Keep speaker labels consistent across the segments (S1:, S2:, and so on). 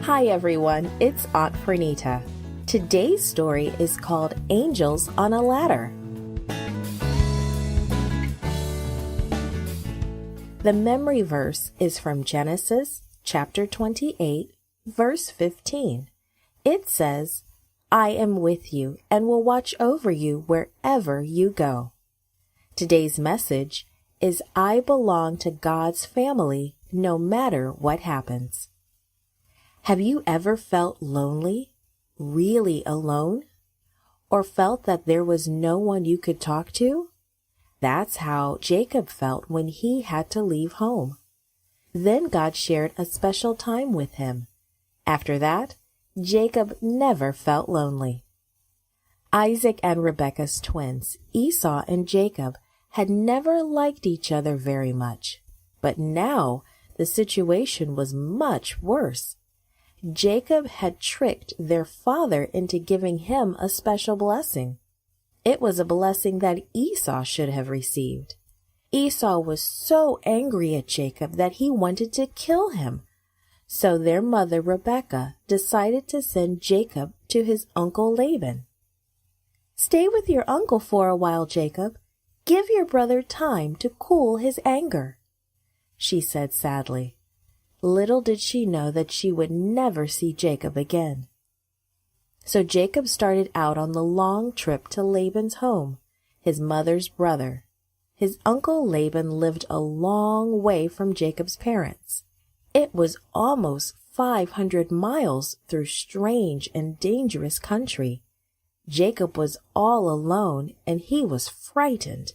S1: Hi everyone, it's Aunt Pernita. Today's story is called Angels on a Ladder. The memory verse is from Genesis chapter 28, verse 15. It says, "I am with you and will watch over you wherever you go." Today's message is I belong to God's family no matter what happens. Have you ever felt lonely, really alone, or felt that there was no one you could talk to? That's how Jacob felt when he had to leave home. Then God shared a special time with him. After that, Jacob never felt lonely. Isaac and Rebekah's twins, Esau and Jacob, had never liked each other very much, but now the situation was much worse. Jacob had tricked their father into giving him a special blessing. It was a blessing that Esau should have received. Esau was so angry at Jacob that he wanted to kill him. So their mother Rebekah decided to send Jacob to his uncle Laban. "Stay with your uncle for a while, Jacob. Give your brother time to cool his anger," she said sadly. Little did she know that she would never see Jacob again. So Jacob started out on the long trip to Laban's home, his mother's brother. His uncle Laban lived a long way from Jacob's parents. It was almost 500 miles through strange and dangerous country. Jacob was all alone and he was frightened.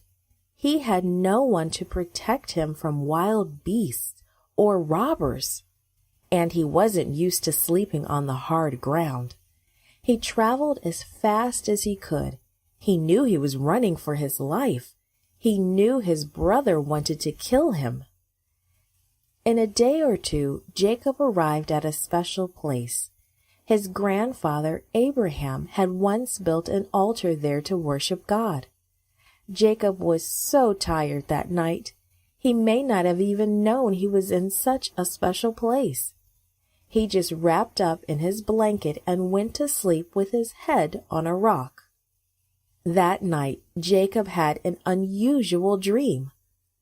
S1: He had no one to protect him from wild beasts or robbers, and he wasn't used to sleeping on the hard ground. He traveled as fast as he could. He knew he was running for his life. He knew his brother wanted to kill him. In a day or two, Jacob arrived at a special place. His grandfather Abraham had once built an altar there to worship God. Jacob was so tired that night. He may not have even known he was in such a special place. He just wrapped up in his blanket and went to sleep with his head on a rock. That night, Jacob had an unusual dream.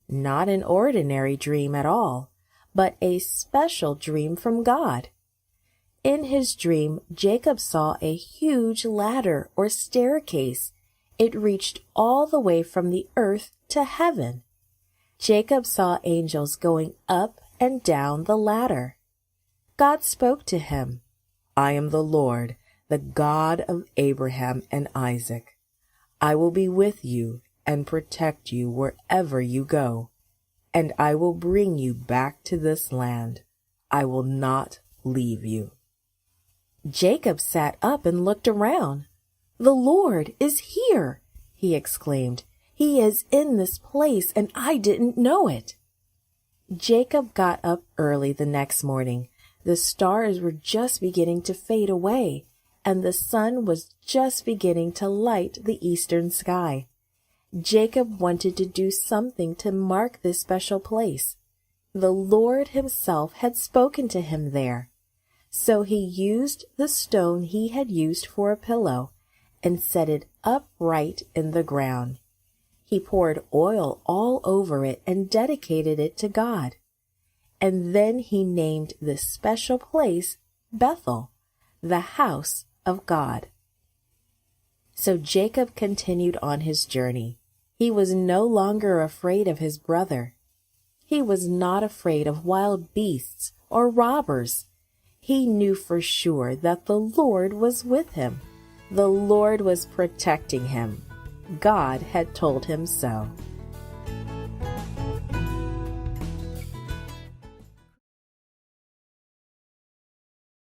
S1: Not an ordinary dream at all, but a special dream from God. In his dream, Jacob saw a huge ladder or staircase. It reached all the way from the earth to heaven. Jacob saw angels going up and down the ladder. God spoke to him, "I am the Lord, the God of Abraham and Isaac. I will be with you and protect you wherever you go, and I will bring you back to this land. I will not leave you." Jacob sat up and looked around. "The Lord is here," he exclaimed. "He is in this place, and I didn't know it." Jacob got up early the next morning. The stars were just beginning to fade away, and the sun was just beginning to light the eastern sky. Jacob wanted to do something to mark this special place. The Lord himself had spoken to him there. So he used the stone he had used for a pillow and set it upright in the ground. He poured oil all over it and dedicated it to God. And then he named this special place Bethel, the house of God. So Jacob continued on his journey. He was no longer afraid of his brother. He was not afraid of wild beasts or robbers. He knew for sure that the Lord was with him. The Lord was protecting him. God had told him so.